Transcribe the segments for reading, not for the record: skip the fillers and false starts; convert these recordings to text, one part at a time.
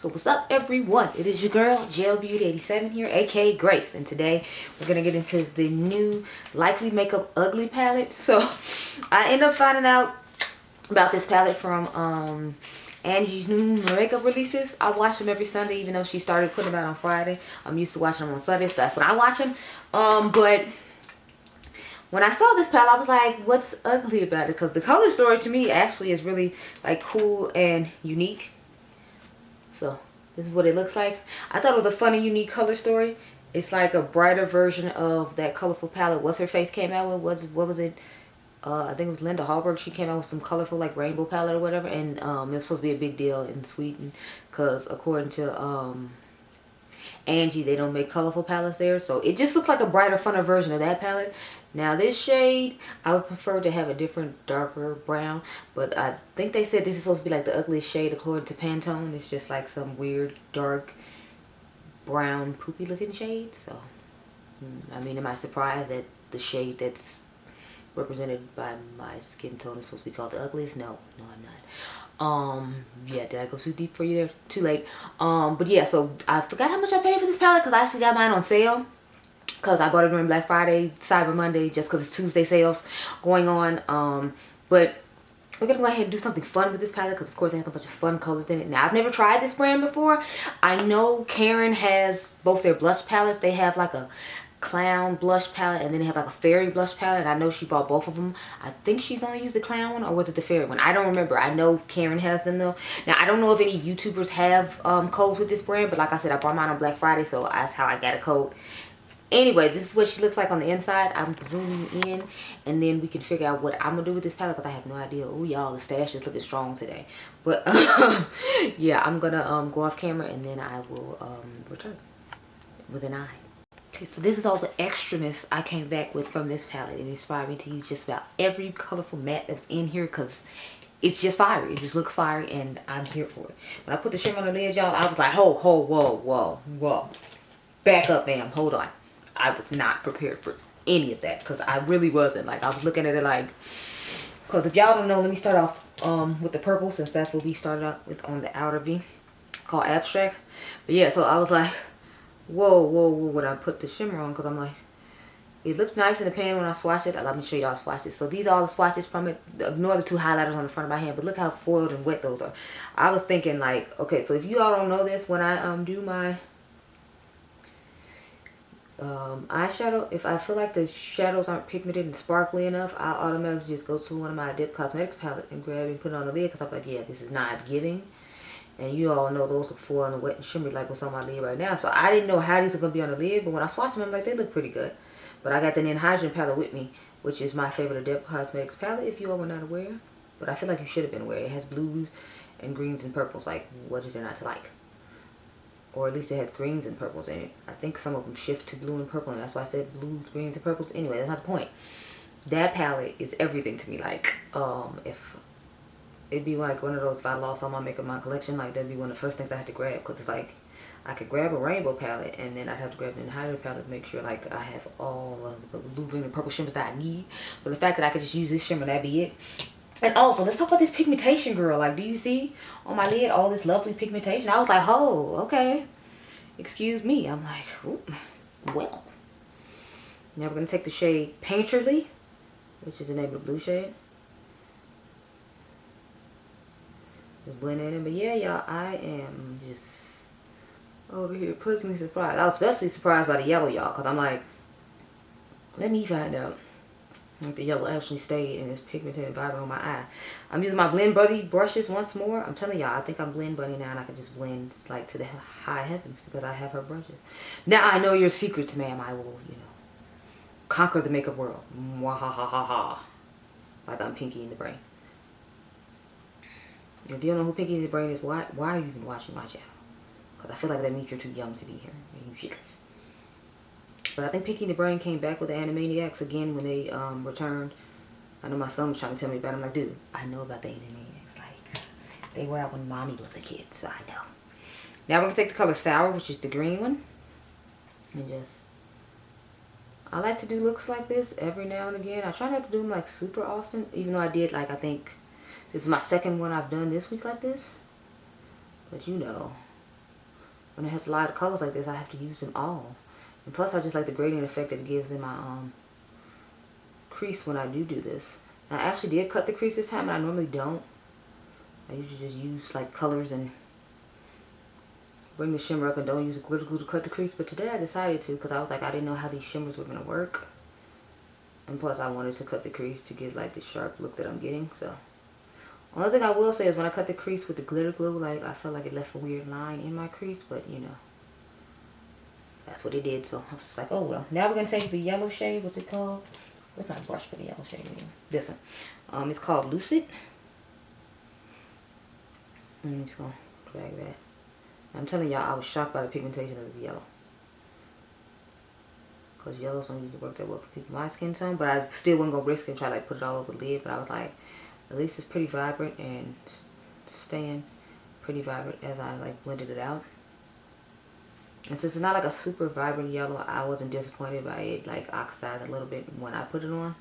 So what's up, everyone? It is your girl Gel Beauty 87 here, aka Grace, and today we're gonna get into the new Likely Makeup Ugly palette. So I end up finding out about this palette from Angie's new makeup releases. I watch them every Sunday, even though she started putting them out on Friday. I'm used to watching them on Sundays, so that's when I watch them. But when I saw this palette, I was like, what's ugly about it? Because the color story to me actually is really like cool and unique. So this is what it looks like. I thought it was a funny, unique color story. It's like a brighter version of that colorful palette What's Her Face came out with. What was it? I think it was Linda Hallberg. She came out with some colorful like rainbow palette or whatever, and it was supposed to be a big deal in Sweden because according to Angie, they don't make colorful palettes there. So it just looks like a brighter, funner version of that palette. Now this shade, I would prefer to have a different, darker brown, but I think they said this is supposed to be like the ugliest shade according to Pantone. It's just like some weird, dark, brown, poopy looking shade. So, I mean, am I surprised that the shade that's represented by my skin tone is supposed to be called the ugliest? No, I'm not. Yeah, did I go too deep for you there? Too late. But yeah, so I forgot how much I paid for this palette because I actually got mine on sale. Because I bought it during Black Friday, Cyber Monday, just because it's Tuesday sales going on. But we're going to go ahead and do something fun with this palette because, of course, it has a bunch of fun colors in it. Now, I've never tried this brand before. I know Karen has both their blush palettes. They have like a clown blush palette and then they have like a fairy blush palette. And I know she bought both of them. I think she's only used the clown one, or was it the fairy one? I don't remember. I know Karen has them though. Now, I don't know if any YouTubers have codes with this brand, but like I said, I bought mine on Black Friday, so that's how I got a code. Anyway, this is what she looks like on the inside. I'm zooming in, and then we can figure out what I'm going to do with this palette because I have no idea. Oh, y'all, the stash is looking strong today. But, yeah, I'm going to go off camera, and then I will return with an eye. Okay, so this is all the extraness I came back with from this palette. It inspired me to use just about every colorful matte that's in here because it's just fiery. It just looks fiery, and I'm here for it. When I put the shimmer on the lid, y'all, I was like, whoa. Back up, ma'am. Hold on. I was not prepared for any of that because I really wasn't. Like, I was looking at it like, because if y'all don't know, let me start off with the purple, since that's what we started out with on the outer V. It's called Abstract. But yeah, so I was like, whoa, when I put the shimmer on, because I'm like, it looked nice in the pan when I swatched it. Let me show y'all swatches. So these are all the swatches from it. Ignore the two highlighters on the front of my hand, but look how foiled and wet those are. I was thinking like, okay, so if you all don't know this, when I do my eyeshadow, if I feel like the shadows aren't pigmented and sparkly enough, I automatically just go to one of my Dip Cosmetics palette and grab it and put it on the lid because I'm like, yeah, this is not giving. And you all know those look foil and wet and shimmery like what's on my lid right now. So I didn't know how these are going to be on the lid, but when I swatched them, I'm like, they look pretty good. But I got the Anhydrous palette with me, which is my favorite Dip Cosmetics palette, if you all were not aware. But I feel like you should have been aware. It has blues and greens and purples. Like, what is there not to like? Or at least it has greens and purples in it. I think some of them shift to blue and purple, and that's why I said blues, greens, and purples. Anyway, that's not the point. That palette is everything to me. Like, if it'd be like one of those, if I lost all my makeup in my collection, like that'd be one of the first things I had to grab. Because it's like, I could grab a rainbow palette, and then I'd have to grab an Anhydrous palette to make sure like I have all of the blue, green, and purple shimmers that I need. But the fact that I could just use this shimmer, that'd be it. And also, let's talk about this pigmentation, girl. Like, do you see on my lid all this lovely pigmentation? I was like, oh, okay. Excuse me. I'm like, ooh, well. Now we're going to take the shade Painterly, which is the name of the blue shade. Just blend it in. But yeah, y'all, I am just over here pleasantly surprised. I was especially surprised by the yellow, y'all, because I'm like, let me find out. Like the yellow actually stayed in this pigmented vibrant on my eye. I'm using my Blend Buddy brushes once more. I'm telling y'all, I think I'm Blend Buddy now, and I can just blend like to the high heavens because I have her brushes. Now I know your secrets, ma'am. I will, you know, conquer the makeup world. Mwahahaha. Like I'm Pinky in the Brain. If you don't know who Pinky in the Brain is, why are you even watching my channel? Because I feel like that means you're too young to be here. And you should. But I think Pinky in the Brain came back with the Animaniacs again when they returned. I know my son was trying to tell me about it. I'm like, dude, I know about the Animaniacs. Like, they were out when mommy was a kid, so I know. Now we're going to take the color Sour, which is the green one. And just, I like to do looks like this every now and again. I try not to do them like super often, even though I did like, I think, this is my second one I've done this week like this. But you know, when it has a lot of colors like this, I have to use them all. And plus, I just like the gradient effect that it gives in my crease when I do this. And I actually did cut the crease this time, and I normally don't. I usually just use like colors and bring the shimmer up and don't use a glitter glue to cut the crease. But today I decided to, because I was like, I didn't know how these shimmers were going to work. And plus I wanted to cut the crease to get like the sharp look that I'm getting. So only thing I will say is when I cut the crease with the glitter glue, like I felt like it left a weird line in my crease. But you know, that's what it did. So I was just like, oh well. Now we're going to take the yellow shade. What's it called? Where's my brush for the yellow shade? This one. It's called Lucid. And I'm just going to drag that. I'm telling y'all, I was shocked by the pigmentation of this yellow. Because yellows don't usually work that well for people my skin tone. But I still wasn't going to risk it and try to like put it all over the lid. But I was like, at least it's pretty vibrant and staying pretty vibrant as I like blended it out. And since it's not like a super vibrant yellow, I wasn't disappointed by it like oxidized a little bit when I put it on.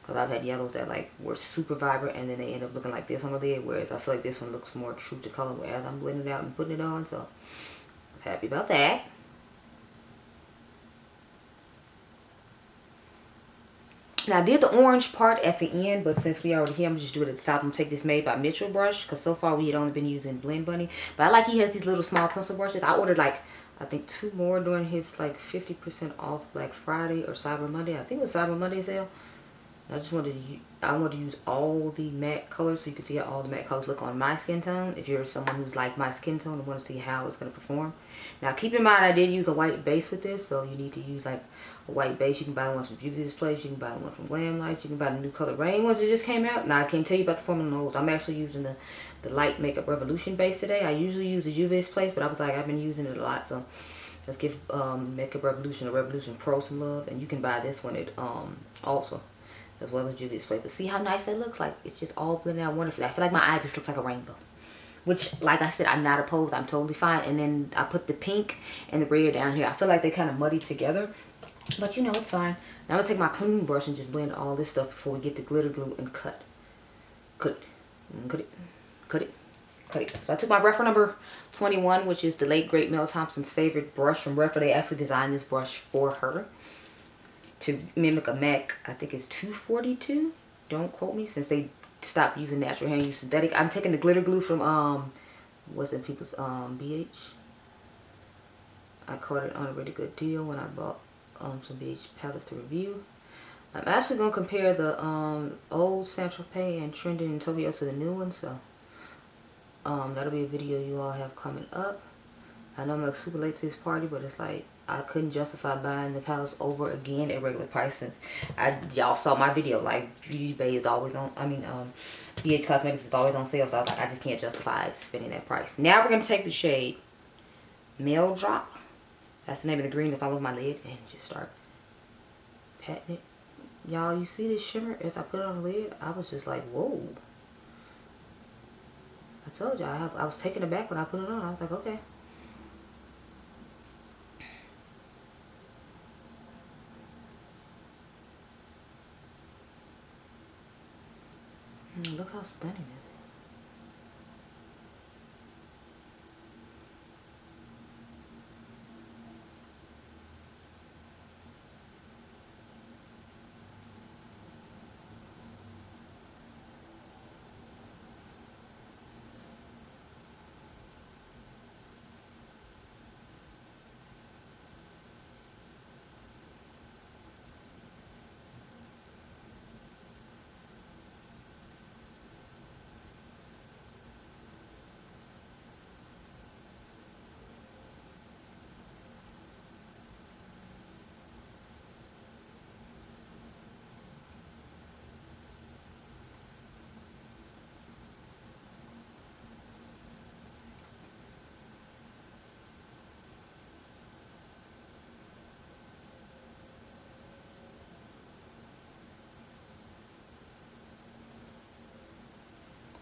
Because I've had yellows that like were super vibrant and then they end up looking like this on the lid. Whereas I feel like this one looks more true to color as I'm blending it out and putting it on. So I was happy about that. Now I did the orange part at the end, but since we already here, I'm just doing it at the top. I'm gonna take this Made by Mitchell brush because so far we had only been using Blend Bunny. But I like he has these little small pencil brushes. I ordered like I think 2 more during his like 50% off Black Friday or Cyber Monday. I think it was Cyber Monday sale. I just wanted to use all the matte colors so you can see how all the matte colors look on my skin tone. If you're someone who's like my skin tone and want to see how it's going to perform. Now keep in mind I did use a white base with this, so you need to use like a white base. You can buy one from Beauty Displays, you can buy one from Glam Lights, you can buy the new color Rain ones that just came out. Now I can't tell you about the formula on those. I'm actually using the Light Makeup Revolution base today. I usually use the Juvia's Place, but I was like, I've been using it a lot, so let's give Makeup Revolution or Revolution Pro some love. And you can buy this one at also, as well as Juvia's Place. But see how nice that looks? Like it's just all blended out wonderfully. I feel like my eye just looks like a rainbow. Which, like I said, I'm not opposed. I'm totally fine. And then I put the pink and the red down here. I feel like they kind of muddy together. But you know, it's fine. Now I'm going to take my clean brush and just blend all this stuff before we get the glitter glue and cut. Cut it. Cut it. Cut it. Cut it. So I took my Rephr number 21, which is the late great Mel Thompson's favorite brush from Rephr. They actually designed this brush for her to mimic a MAC. I think it's 242. Don't quote me, since they stopped using natural hair and use synthetic. I'm taking the glitter glue from what's in people's BH. I caught it on a really good deal when I bought some BH palettes to review. I'm actually gonna compare the old Saint Tropez and Trending in Tokyo to the new one, so that'll be a video you all have coming up. I know I'm like super late to this party, but it's like I couldn't justify buying the palettes over again at regular price since y'all saw my video. Like Beauty Bay is always on, BH Cosmetics is always on sale, so I was like, I just can't justify spending that price. Now we're gonna take the shade Mail Drop. That's the name of the green that's all over my lid, and just start patting it. Y'all, you see this shimmer as I put it on the lid? I was just like, whoa. I told y'all, I was taken aback when I put it on. I was like, okay. Look how stunning it is.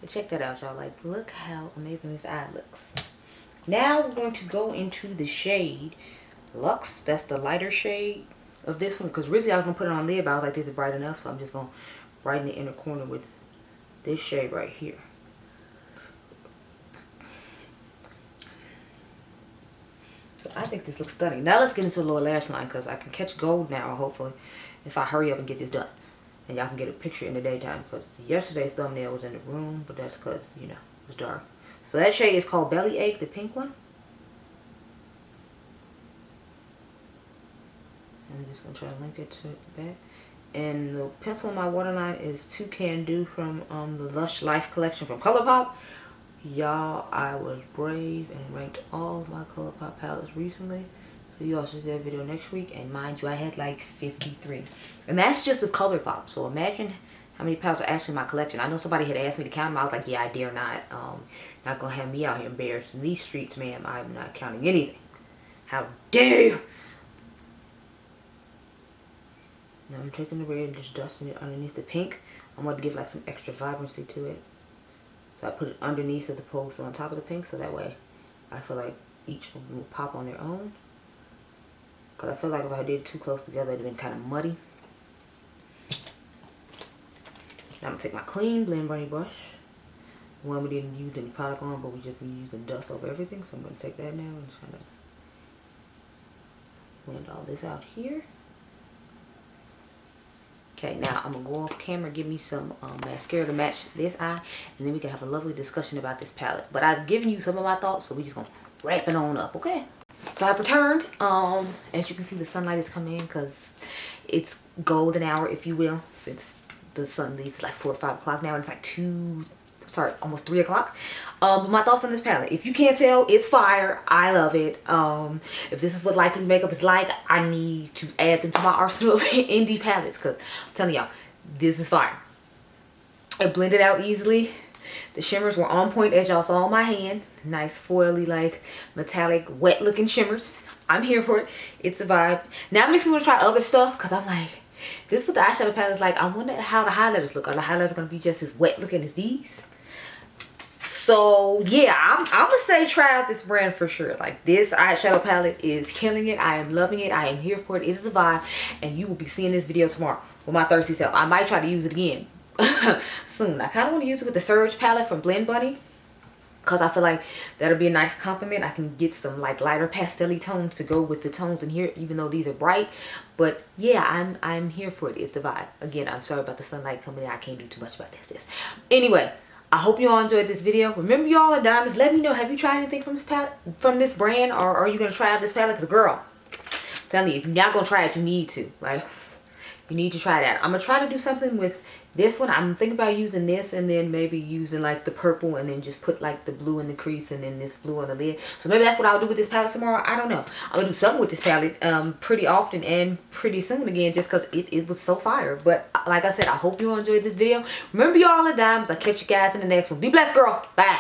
But check that out, y'all. Like, look how amazing this eye looks. Now we're going to go into the shade Luxe. That's the lighter shade of this one. Because originally I was going to put it on lid, but I was like, this is bright enough. So I'm just going to brighten the inner corner with this shade right here. So I think this looks stunning. Now let's get into the lower lash line because I can catch gold now, hopefully, if I hurry up and get this done. And y'all can get a picture in the daytime because yesterday's thumbnail was in the room, but that's because, you know, it was dark. So that shade is called Belly Ache, the pink one. I'm just going to try to link it to the back. And the pencil in my waterline is Too Can Do from the Lush Life collection from ColourPop. Y'all, I was brave and ranked all of my ColourPop palettes recently. So you all should see that video next week. And mind you, I had like 53. And that's just of ColourPop. So imagine how many palettes are actually in my collection. I know somebody had asked me to count them. I was like, yeah, I dare not. Not going to have me out here embarrassed in these streets, ma'am. I'm not counting anything. How dare you? Now I'm taking the red and just dusting it underneath the pink. I'm going to give like some extra vibrancy to it. So I put it underneath as opposed to on top of the pink. So that way I feel like each of them will pop on their own. Because I feel like if I did it too close together, it would have been kind of muddy. Now I'm going to take my clean Blend Bunny brush. One we didn't use any product on, but we just been using dust over everything. So I'm going to take that now and try to blend all this out here. Okay, now I'm going to go off camera, give me some mascara to match this eye, and then we can have a lovely discussion about this palette. But I've given you some of my thoughts, so we're just going to wrap it on up, okay? So I've returned. As you can see, the sunlight is coming in because it's golden hour, if you will, since the sun leaves like 4 or 5 o'clock now, and it's like almost 3 o'clock. But my thoughts on this palette. If you can't tell, it's fire. I love it. If this is what likely makeup is like, I need to add them to my arsenal of indie palettes because I'm telling y'all, this is fire. It blended out easily. The shimmers were on point, as y'all saw on my hand. Nice foily, like metallic, wet looking shimmers. I'm here for it. It's a vibe. Now it makes me want to try other stuff because I'm like, this is what the eyeshadow palette is like. I wonder how the highlighters look. Are the highlighters going to be just as wet looking as these? So yeah, I'm gonna say try out this brand for sure. Like, this eyeshadow palette is killing it. I am loving it. I am here for it. It is a vibe, and you will be seeing this video tomorrow with my thirsty self. I might try to use it again soon. I kind of want to use it with the Surge palette from Blend Bunny because I feel like that'll be a nice compliment. I can get some like lighter pastel-y tones to go with the tones in here, even though these are bright. But yeah, I'm here for it. It's a vibe. Again, I'm sorry about the sunlight coming in. I can't do too much about this. Anyway, I hope you all enjoyed this video. Remember, y'all are diamonds. Let me know, have you tried anything from this palette, from this brand, or are you gonna try out this palette? Because girl, I'm telling you, if you're not gonna try it, you need to. Like, you need to try that. I'm gonna try to do something with this one. I'm thinking about using this and then maybe using like the purple and then just put like the blue in the crease and then this blue on the lid. So maybe that's what I'll do with this palette tomorrow. I don't know. I'm gonna do something with this palette pretty often and pretty soon again, just because it was so fire. But like I said, I hope you all enjoyed this video. Remember, y'all are diamonds. I'll catch you guys in the next one. Be blessed, girl. Bye.